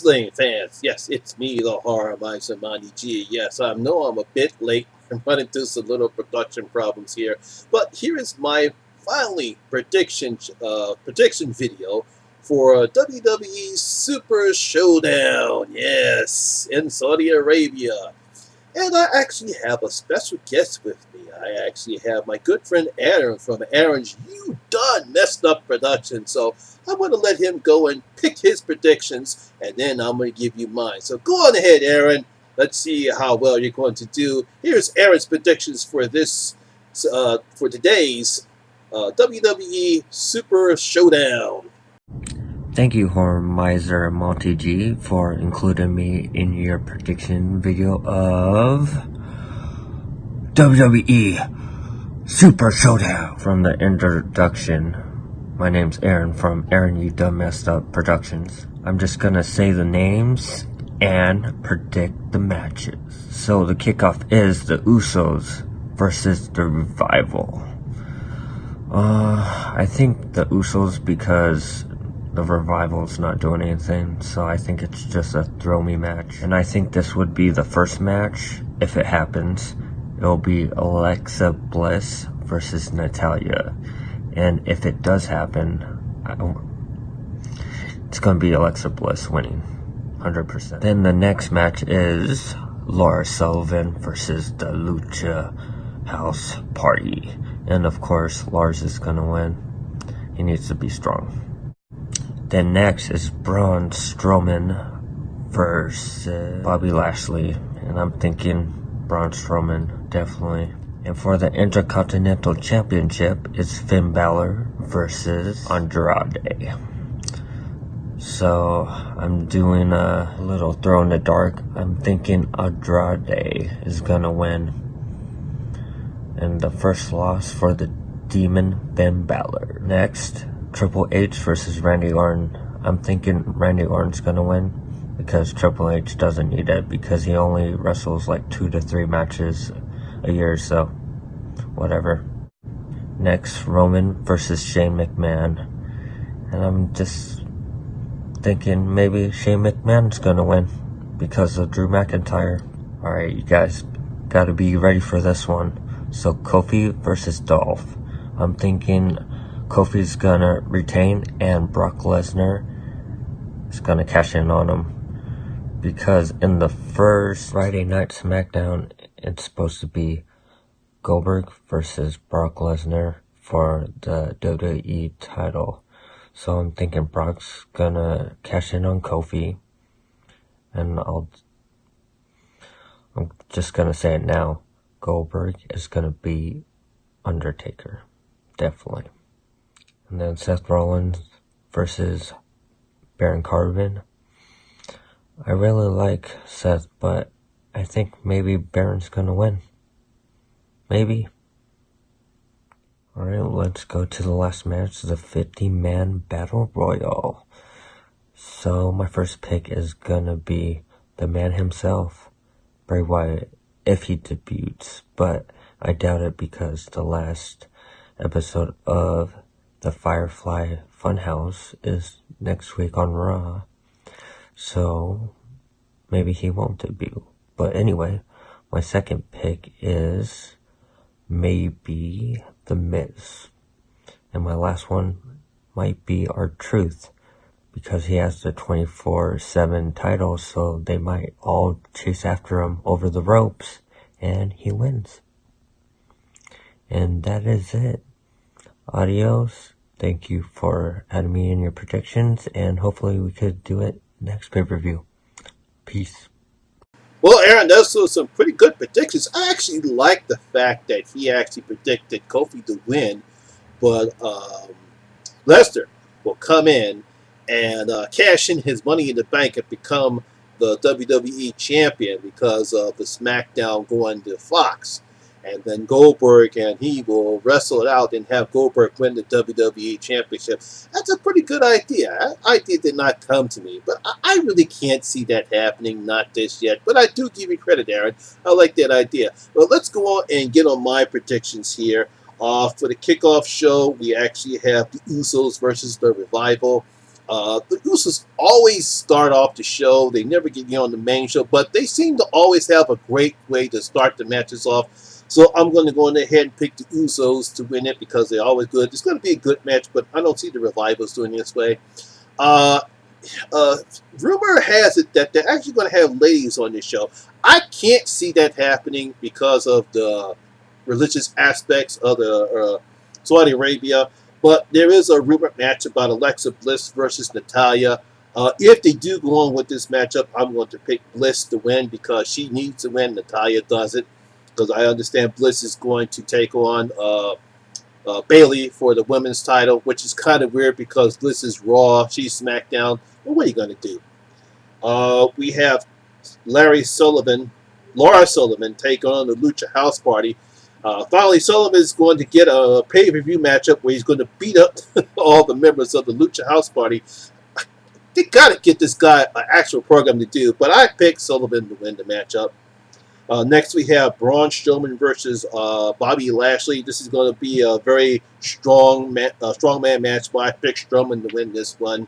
wrestling fans. Yes, it's me, the Horror Miser Monty G. Yes, I know I'm a bit late. I'm running into some little production problems here, but here is my finally prediction video for WWE Super Showdown. Yes, in Saudi Arabia. And I actually have a special guest with me. I actually have my good friend Aaron from Aaron's You Done Messed Up Production. So I'm going to let him go and pick his predictions, and then I'm going to give you mine. So go on ahead, Aaron. Let's see how well you're going to do. Here's Aaron's predictions for for today's WWE Super Showdown. Thank you, Horror Miser Monty G, for including me in your prediction video of WWE Super Showdown. From the introduction, my name's Aaron from Aaron You Done Messed Up Productions. I'm just gonna say the names and predict the matches. So the kickoff is the Usos versus the Revival. I think the Usos because the Revival's not doing anything, so I think it's just a throw me match. And I think this would be the first match. If it happens, it'll be Alexa Bliss versus Natalya. And if it does happen, it's gonna be Alexa Bliss winning, 100%. Then the next match is Laura Sullivan versus the Lucha House Party. And of course, Lars is gonna win. He needs to be strong. Then next is Braun Strowman versus Bobby Lashley. And I'm thinking Braun Strowman, definitely. And for the Intercontinental Championship, it's Finn Balor versus Andrade. So I'm doing a little throw in the dark. I'm thinking Andrade is gonna win. And the first loss for the Demon Finn Balor. Next, Triple H versus Randy Orton. I'm thinking Randy Orton's gonna win because Triple H doesn't need it because he only wrestles like 2 to 3 matches a year, so whatever. Next, Roman versus Shane McMahon. And I'm just thinking maybe Shane McMahon's gonna win because of Drew McIntyre. Alright, you guys gotta be ready for this one. So Kofi versus Dolph. I'm thinking Kofi's gonna retain and Brock Lesnar is gonna cash in on him. Because in the first Friday Night SmackDown, it's supposed to be Goldberg versus Brock Lesnar for the WWE title. So I'm thinking Brock's gonna cash in on Kofi. And I'm just gonna say it now. Goldberg is gonna be Undertaker. Definitely. And then Seth Rollins versus Baron Corbin. I really like Seth, but I think maybe Baron's gonna win. Maybe. Alright, let's go to the last match, the 50-man Battle Royal. So my first pick is gonna be the man himself, Bray Wyatt, if he debuts, but I doubt it because the last episode of the Firefly Funhouse is next week on Raw, so maybe he won't debut. But anyway, my second pick is maybe The Miz, and my last one might be R-Truth because he has the 24/7 title, so they might all chase after him over the ropes and he wins. And that is it. Adios. Thank you for adding me in your predictions, and hopefully we could do it next pay-per-view. Peace. Well, Aaron, those were some pretty good predictions. I actually like the fact that he actually predicted Kofi to win, but Lesnar will come in and cash in his money in the bank and become the WWE champion because of the SmackDown going to Fox. And then Goldberg and he will wrestle it out and have Goldberg win the WWE Championship. That's a pretty good idea. That idea did not come to me, but I really can't see that happening, not this yet. But I do give you credit, Aaron. I like that idea. Well, let's go on and get on my predictions here. For the kickoff show, we actually have the Usos versus the Revival. The Usos always start off the show. They never get on the main show, but they seem to always have a great way to start the matches off. So I'm going to go ahead and pick the Usos to win it because they're always good. It's going to be a good match, but I don't see the Revivals doing it this way. Uh, uh, Rumor has it that they're actually going to have ladies on this show. I can't see that happening because of the religious aspects of the Saudi Arabia. But there is a rumored match about Alexa Bliss versus Natalia. If they do go on with this matchup, I'm going to pick Bliss to win because she needs to win. Natalia doesn't, because I understand Bliss is going to take on Bailey for the women's title, which is kind of weird because Bliss is Raw, she's SmackDown. Well, what are you going to do? We have Laura Sullivan take on the Lucha House Party. Finally, Sullivan is going to get a pay-per-view matchup where he's going to beat up all the members of the Lucha House Party. They got to get this guy an actual program to do, but I picked Sullivan to win the matchup. Next, we have Braun Strowman versus Bobby Lashley. This is going to be a very strongman match, but I picked Strowman to win this one.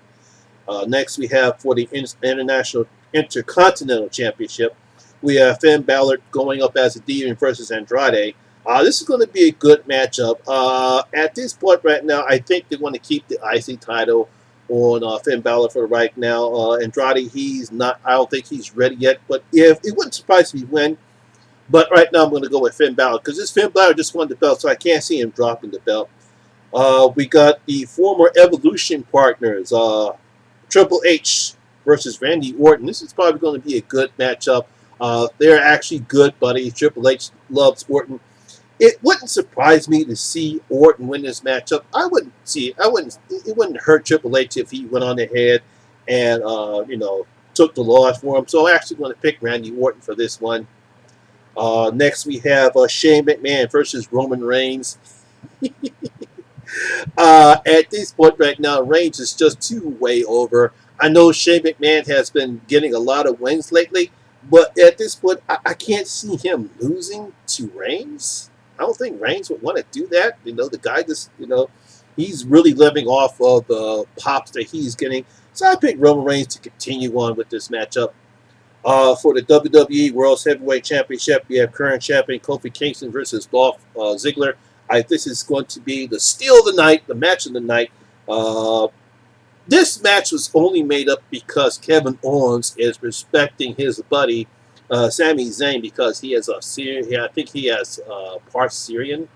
Next, we have for the International Intercontinental Championship, we have Finn Balor going up as a Demon versus Andrade. This is going to be a good matchup. At this point right now, I think they want to keep the IC title on Finn Balor for right now. Andrade, he's not. I don't think he's ready yet. But if it wouldn't surprise me when. But right now, I'm going to go with Finn Balor because this Finn Balor just won the belt, so I can't see him dropping the belt. We got the former Evolution partners, Triple H versus Randy Orton. This is probably going to be a good matchup. They're actually good buddies. Triple H loves Orton. It wouldn't surprise me to see Orton win this matchup. It wouldn't hurt Triple H if he went on ahead and took the loss for him. So I'm actually going to pick Randy Orton for this one. Next we have Shane McMahon versus Roman Reigns. At this point right now, Reigns is just too way over. I know Shane McMahon has been getting a lot of wins lately, but at this point, I can't see him losing to Reigns. I don't think Reigns would want to do that. The guy just, he's really living off of the pops that he's getting. So I picked Roman Reigns to continue on with this matchup. For the WWE World Heavyweight Championship, we have current champion Kofi Kingston versus Dolph Ziggler. This is going to be the steal of the night, the match of the night. This match was only made up because Kevin Owens is respecting his buddy Sami Zayn because he has I think he has part Syrian,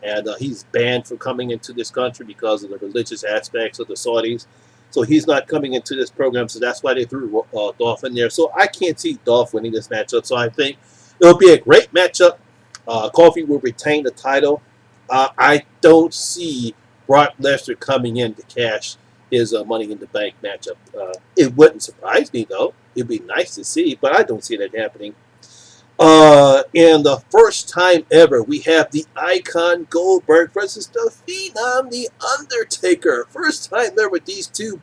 and he's banned from coming into this country because of the religious aspects of the Saudis. So he's not coming into this program, so that's why they threw Dolph in there. So I can't see Dolph winning this matchup. So I think it'll be a great matchup. Kofi will retain the title. I don't see Brock Lesnar coming in to cash his Money in the Bank matchup. It wouldn't surprise me, though. It'd be nice to see, but I don't see that happening. And the first time ever, we have the Icon Goldberg versus the Phenom, the Undertaker. First time ever, these two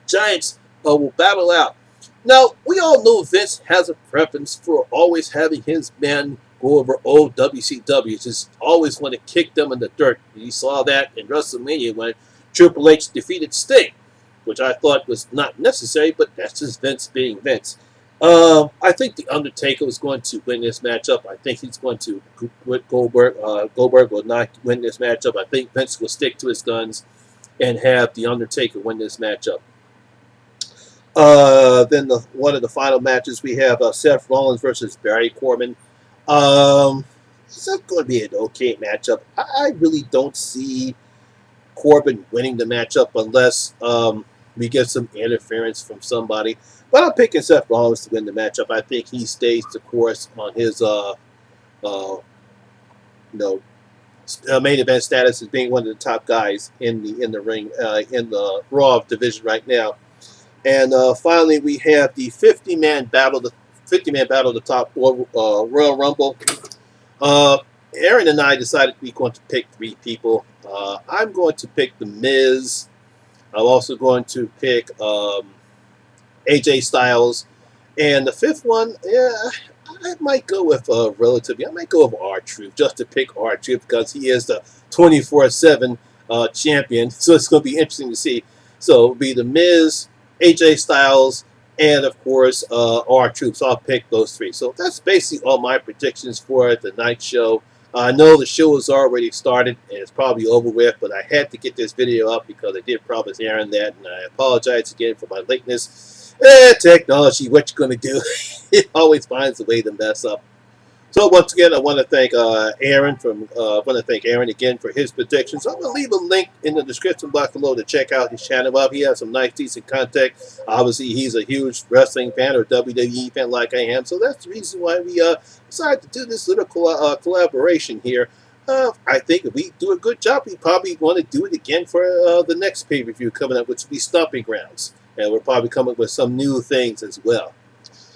giants will battle out. Now, we all know Vince has a preference for always having his men go over old WCW. Just always want to kick them in the dirt. You saw that in WrestleMania when Triple H defeated Sting, which I thought was not necessary, but that's just Vince being Vince. I think the Undertaker is going to win this matchup. I think he's going to with Goldberg. Goldberg will not win this matchup. I think Vince will stick to his guns and have the Undertaker win this matchup. Then one of the final matches we have Seth Rollins versus Barry Corbin. It's not going to be an okay matchup. I really don't see Corbin winning the matchup unless we get some interference from somebody. But I'm picking Seth Rollins to win the matchup. I think he stays the course on his main event status as being one of the top guys in the ring in the Raw division right now. And finally, we have the 50-man battle, the top Royal Rumble. Aaron and I decided we're going to pick three people. I'm going to pick The Miz. I'm also going to pick AJ Styles. And the fifth one, I might go with relatively. I might go with R-Truth just to pick R-Truth because he is the 24/7 champion. So it's going to be interesting to see. So it'll be The Miz, AJ Styles, and of course R-Truth. So I'll pick those three. So that's basically all my predictions for the night show. I know the show has already started and it's probably over with, but I had to get this video up because I did promise Aaron that, and I apologize again for my lateness. Technology, what you gonna do? It always finds a way to mess up. So once again, I want to thank Aaron again for his predictions. I'm going to leave a link in the description box below to check out his channel out. He has some nice, decent content. Obviously, he's a huge wrestling fan or WWE fan like I am, so that's the reason why we decided to do this little collaboration here. I think if we do a good job, we probably want to do it again for the next pay-per-view coming up, which will be Stomping Grounds. And we'll probably come up with some new things as well.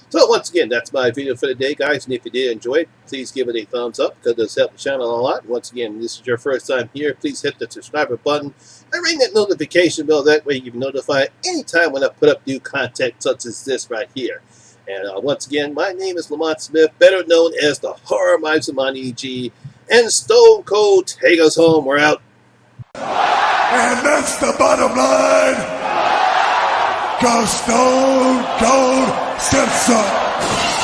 So once again, that's my video for today, guys. And if you did enjoy it, please give it a thumbs up because it does help the channel a lot. Once again, this is your first time here, please hit the subscribe button and ring that notification bell. That way you can be notified anytime when I put up new content such as this right here. And once again, my name is Lamont Smith, better known as the Horror Miser Monty G. And Stone Cold, take us home. We're out. And that's the bottom line. Go Stone Cold Simpson.